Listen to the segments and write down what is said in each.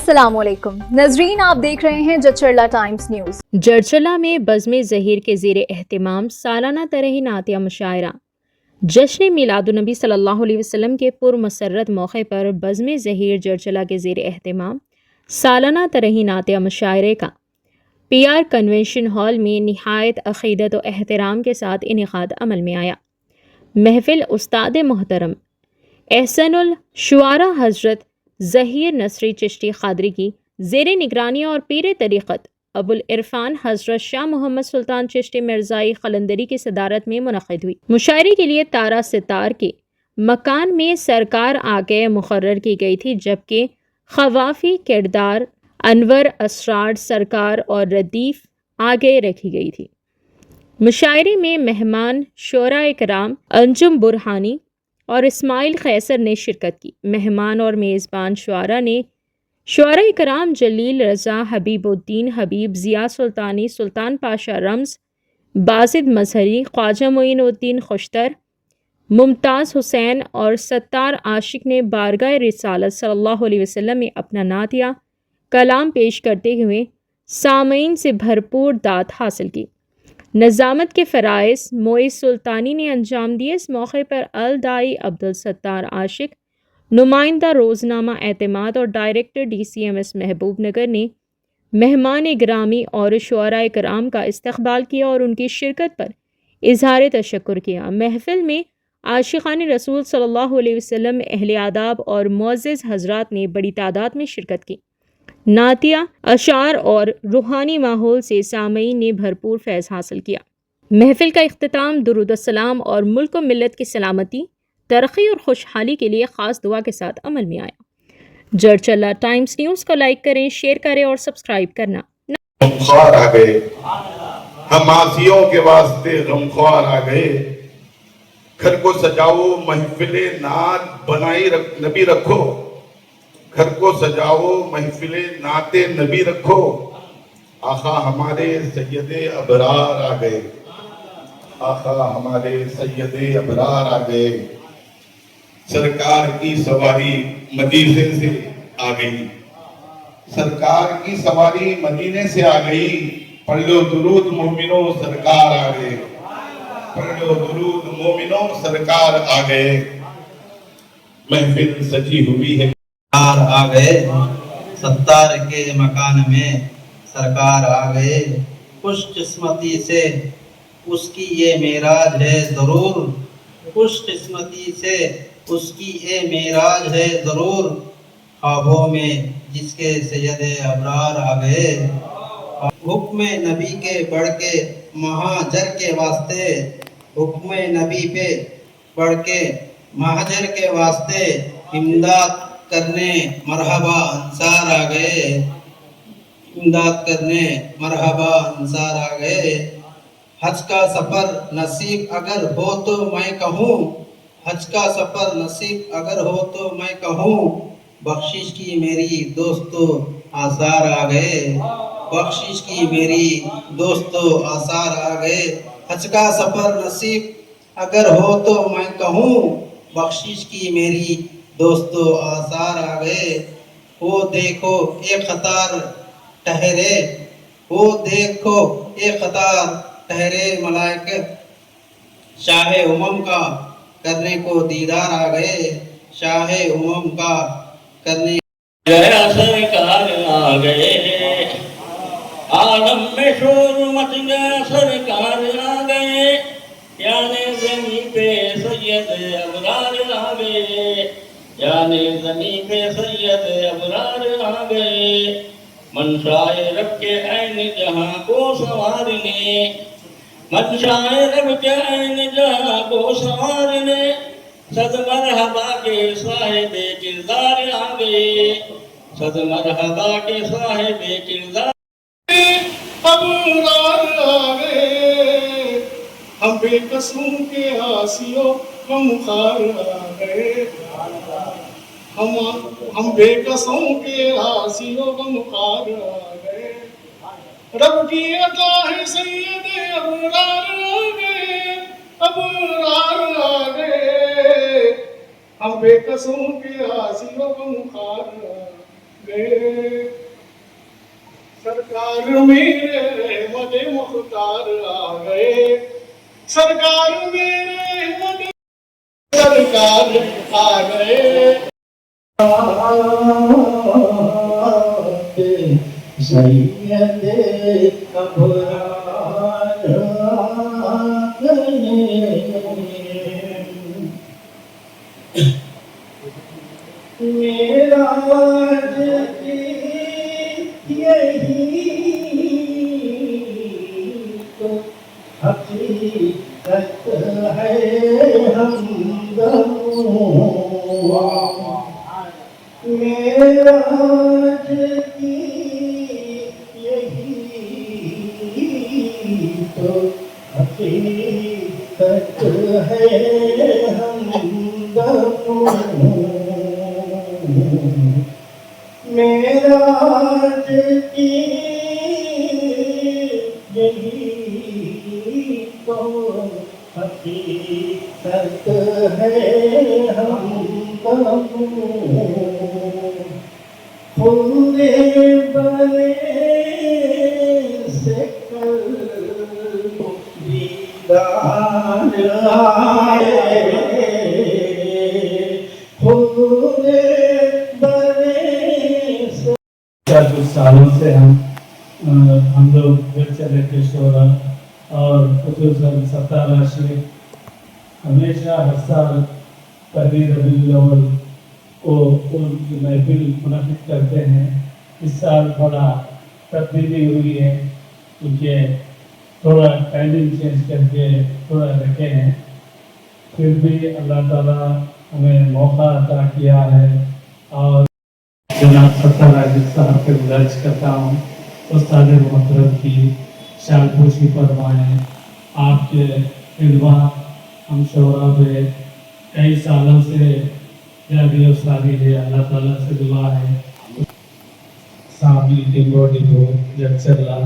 السلام علیکم ناظرین، آپ دیکھ رہے ہیں جڑچلا ٹائمز نیوز۔ جڑچلا میں بزم ظہیر کے زیر اہتمام سالانہ طرح نعتیہ مشاعرہ۔ جشن میلاد النبی صلی اللہ علیہ وسلم کے پرمسرت موقع پر بزم ظہیر جڑچلا کے زیر اہتمام سالانہ طرح نعتیہ مشاعرے کا پی آر کنونشن ہال میں نہایت عقیدت و احترام کے ساتھ انعقاد عمل میں آیا۔ محفل استاد محترم احسن الشعراء حضرت ظہیر نصری چشتی قادری کی زیر نگرانی اور پیر طریقت ابو العرفان حضرت شاہ محمد سلطان چشتی مرزائی قلندری کی صدارت میں منعقد ہوئی۔ مشاعرے کے لیے تارا ستار کے مکان میں سرکار آگے مقرر کی گئی تھی، جبکہ خوافی کردار انور اسرار سرکار اور ردیف آگے رکھی گئی تھی۔ مشاعرے میں مہمان شعراء کرام انجم برہانی اور اسماعیل قیصر نے شرکت کی۔ مہمان اور میزبان شعراء کرام جلیل رضا، حبیب الدین حبیب، ضیاء سلطانی، سلطان پاشا رمز، باسط مظہری، خواجہ معین الدین خوشتر، ممتاز حسین اور ستار عاشق نے بارگاہ رسالت صلی اللہ علیہ وسلم میں اپنا نعتیہ کلام پیش کرتے ہوئے سامعین سے بھرپور داد حاصل کی۔ نظامت کے فرائض معز سلطانی نے انجام دیے۔ اس موقع پر الداعی عبدالستار عاشق، نمائندہ روزنامہ اعتماد اور ڈائریکٹر DCMS محبوب نگر نے مہمان گرامی اور شعراء کرام کا استقبال کیا اور ان کی شرکت پر اظہار تشکر کیا۔ محفل میں عاشقان رسول صلی اللہ علیہ وسلم، اہل آداب اور معزز حضرات نے بڑی تعداد میں شرکت کی۔ نعتیہ، اشعار اور روحانی ماحول سے سامعین نے بھرپور فیض حاصل کیا۔ محفل کا اختتام درود السلام اور ملک و ملت کی سلامتی، ترقی اور خوشحالی کے لیے خاص دعا کے ساتھ عمل میں آیا۔ جڑچلا ٹائمز نیوز کو لائک کریں، شیئر کریں اور سبسکرائب کرنا۔ غمخوار آ گئے، ہم آسیوں کے واسطے غمخوار آ گئے۔ گھر کو سجاؤ محفل نعت بنائی نبی رکھو، گھر کو سجاؤ محفل نعت نبی رکھو۔ آقا ہمارے سید ابرار آ گئے، آقا ہمارے سید ابرار آ گئے۔ سرکار کی سواری مدینے سے آ گئی، سرکار کی سواری مدینے سے آ گئی۔ پڑھ لو درود مومنوں، سرکار آ گئے، پڑھ لو درود مومنوں، سرکار آ گئے۔ محفل سجی ہوئی ہے، آ گئے، ستار کے مکان میں سرکار آ گئے۔ خوش قسمتی سے اس کی یہ معراج ہے ضرور، خوش قسمتی سے اس کی یہ معراج ہے ضرور۔ خوابوں میں جس کے سید ابرار آ گئے، حکم نبی کے بڑھ کے مہاجر کے واسطے، حکم نبی پہ بڑھ کے مہاجر کے واسطے امداد کرنے مرحبا انصار آ گئے، امداد کرنے مرحبا انصار آ گئے۔ حج کا سفر نصیب اگر ہو تو میں کہوں، حج کا سفر نصیب اگر ہو تو میں کہوں، بخشش کی میری دوستو آثار آ گئے، بخشش کی میری دوستو آثار آ گئے۔ حج کا سفر نصیب اگر ہو تو میں کہوں، بخشش کی میری دوستو آثار آ گئے۔ وہ دیکھو ایک قطار ٹھہرے، وہ دیکھو ایک قطار ٹھہرے ملائکہ شاہ کا کرنے کو دیدار آ گئے، شاہ کا کرنے سرکار آ گئے، عالم میں شور مچ گیا، سرکار آ گئے، یعنی زمین پہ سید ابرار آ گئے، یعنی زمین پہ سید ابرار آ گئے۔ منشاء رب کے عین جہاں کو سنوارنے، منشاء رب کے عین جہاں کو سنوارنے، صد مرحبا کے صاحب کردار آ گئے، صد مرحبا کے صاحب کردار ابرار آ گئے، ہم بے قصوں کے آسیوں غمخوار آ گئے، ہم بے قصوں کے آسیوں غمخوار آ گئے۔ رب کی عطا ہے سید ابرار آ گئے، ابرار آ گئے، ہم بے قصوں کے آسیوں غمخوار آ گئے۔ गए। सरकार मेरे मदे मुख्तार आ गए, सरकार मेरे मदे सरकार आ गए। सैयद अबरार आ गए। मेराज की यही तो हकीकत है हमदम। मेराज की यही तो हकीकत है हमदम। मेराज की यही तो हकीकत है हमदम। खुले बने से कल दीदार आए, खुले कुछ सालों से हम लोग चले के शोरा और खुसूसन सत्तारा शेख हमेशा हर साल पहली रबीउल अव्वल को उनकी महफिल मुनक़िद करते हैं। इस साल थोड़ा तब्दीली हुई है क्योंकि थोड़ा टाइमिंग चेंज करके थोड़ा रखे हैं, फिर भी अल्लाह ताला हमें मौका अता किया है। और जनाब सत्तार आजिज साहब के गुजारिश करता हूँ उस्ताद मोहतरम की शालपोशी फरमाएँ। आपके खिदमा हम शोरा पे कई सालों से जारी उस्तादी है, अल्लाह ताला से दुआ है सामी टिंगोडी को जगचल्ला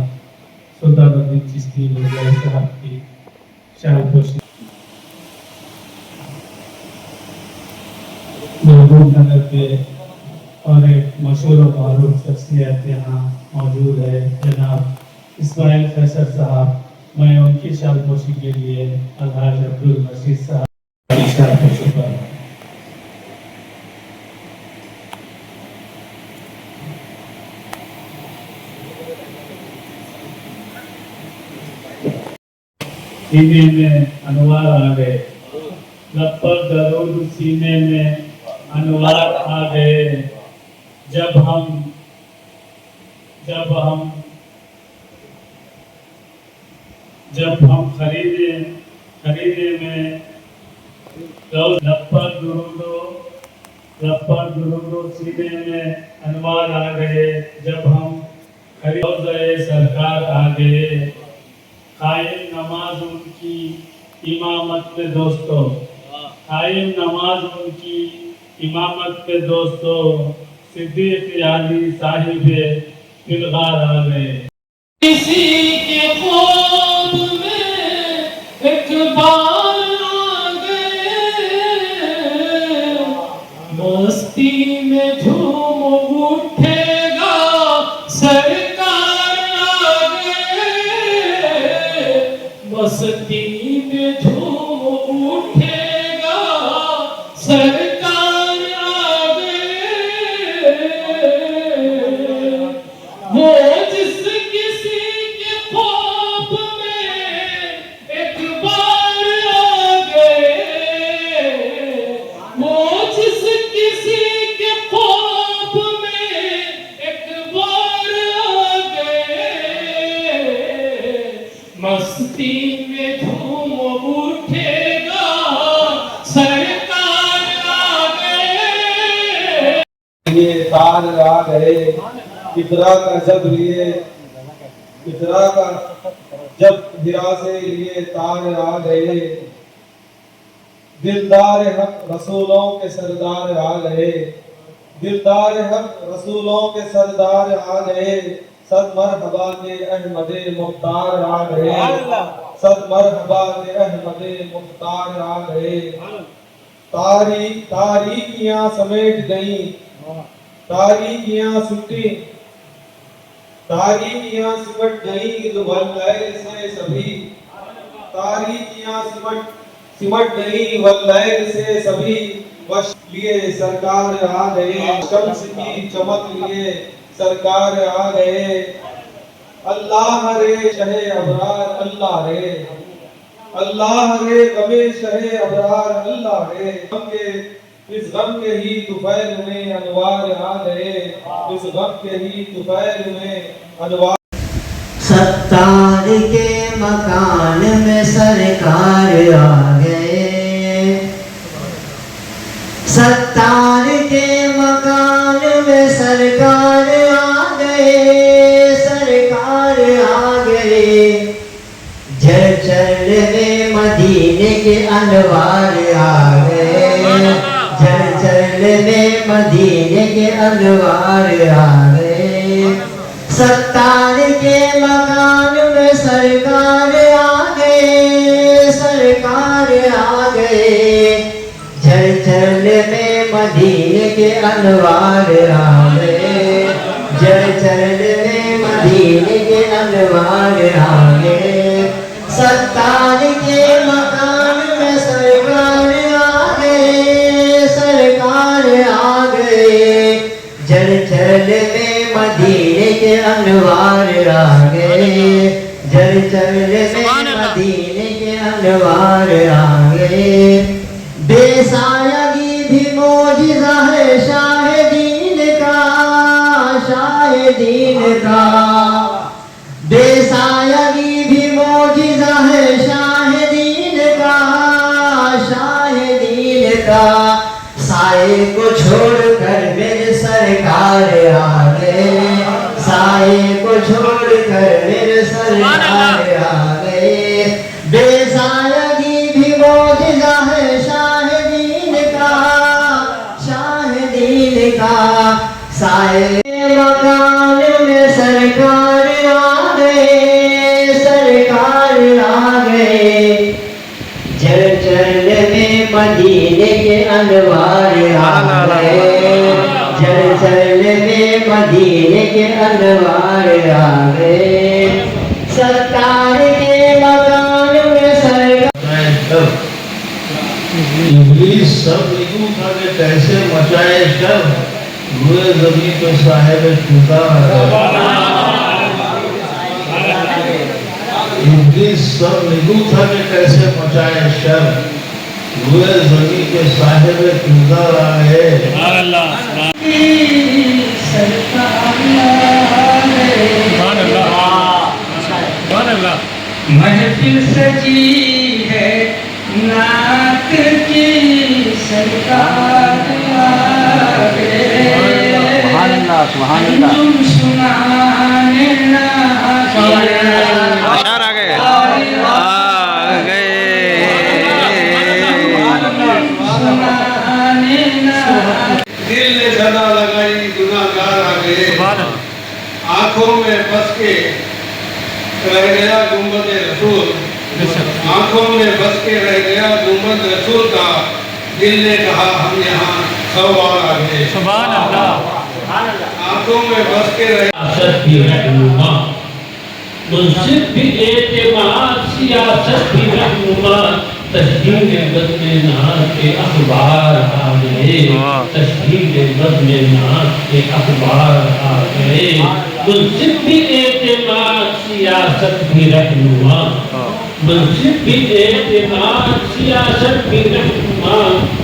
सुल्तानुद्दीन चिश्ती वज़ीर साहब की शालपोशी महबूब नगर के और एक मशहूर और मारूफ शख्सियत यहाँ मौजूद है जनाब इस्माइल फैसल साहब। मैं उनकी शालपोशी के लिए अलहाज अब्दुल मजीद साहब की शालपोशी पर सीने में अनवार आ गए, लब पर दरूद सीने में अनवार आ गए। जब हम खरीदे में लब पर दुरूदो सीने में अनवार आ गए। जब हम खरीदे सरकार आ गए। कायम नमाज उनकी इमामत पे दोस्तों, कायम नमाज उनकी इमामत पे दोस्तों, सिद्दीक़ अली साहिबे फिलगार आ गए। किसी के ख्वाब में एक बार आ गए, मस्ती में झूम उठेगा सरकार आ गए। मस्ती में झूम उठेगा सरकार आ गए। वो जिस किसी के ख्वाब में एक बार आ गए, वो जिस किसी के ख्वाब में एक बार आ गए। मस्ती में झूम उठेगा सरकार आ गए। ये तार आ गए, इतरा का जब लिए, इतरा का जब हिरा से लिए तार आ गए। दिलदार हक रसूलों के सरदार आ गए, दिलदार हक रसूलों के सरदार आ गए। सद मरहबा ने अहमदे मुख्तार आ गए, सद मरहबा ने अहमदे मुख्तार आ गए। तारीकियां समेट गई, तारीखियां छुट्टी, तारीखियां सिमट गई वल्लैल से सभी, तारीखियां सिमट गई वल्लैल से सभी, वश लिए सरकार आ गए, शम्स की चमक लिए सरकार आ गए। अल्लाह रे शहे अबरार अल्लाह रे, अल्लाह रे गमे शहे अबरार अल्लाह रे। इस गम के ही तुफैल में अनवार आ गए, इस गम के ही तुफैल में अनवार। सत्तार के मकान में सरकार आ गए, सत्तार के मकान में सरकार आ गए, सरकार आ गए। झरझर में मदीने के अनवार आ गए, झरझर में मदीने के अनवार आ गए। सत्तार के मकान में सरकार आ गए, सरकार आ गए। झरझर में मदीने के अनवार आ गए, झरझर में मदीने के अनवार आ गए। सत्तार के मकान में सरकार आ गए, सरकार आ गए। झरझर में मदीने के अनवार आ गए, झरझर में मदीने के अनवार आ गए। बेसायगी भी मौजिज़ा है शाहिदीन का, शाहिदीन का। बेसायगी भी मौजिज़ा है शाहिदीन का, शाहिदीन का। साए को छोड़कर मेरे सरकार आ गए, साए को छोड़कर मेरे सरकार आ गए। बेसायगी भी मौजिज़ा है शाहिदीन का, शाहिदीन का। साए मकान में सरकार आ गए, सरकार आ गए। झरझर में मदीने के अनवार आ गए, झरझर में मदीने के अनवार आ गए। सरकार के मकान में सरकार। इब्लीस सब निकू था कि कैसे मचाए शर, हुए ज़मीन पे साहिब खुदा। इब्लीस सब निकू था कि कैसे मचाए शर, हुए ज़मीन पे साहिब खुदा आ गए। महफिल सजी है नात की सरकार आ गए, तुम सुनाने नात आ गए, सुनाने नात। दिल ने सदा लगाई गुनाहगार आ गए, आंखों में बस के रह गया गुंबद रसूल, आंखों में बस के रह गया गुंबद रसूल का। दिल ने कहा हम यहाँ सवार आ गए, सुभान अल्लाह। आंखों में बस के रह रहनुमा, मुंसिफ भी एतमाद, सियासत भी रहनुमा। तशहीर बज़्म नाज़ के अखबार आ गए, तशहीर बज़्म नाज़ के अखबार आ गए। मुंसिफ भी एतमाद, सियासत भी रहनुमा, मुंसिफ भी एतमाद, सियासत भी रहनुमा।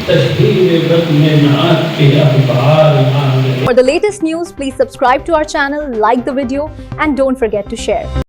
तशहीर बज़्म नाज़ के अखबार आ गए। For the latest news, please subscribe to our channel, like the video, and don't forget to share.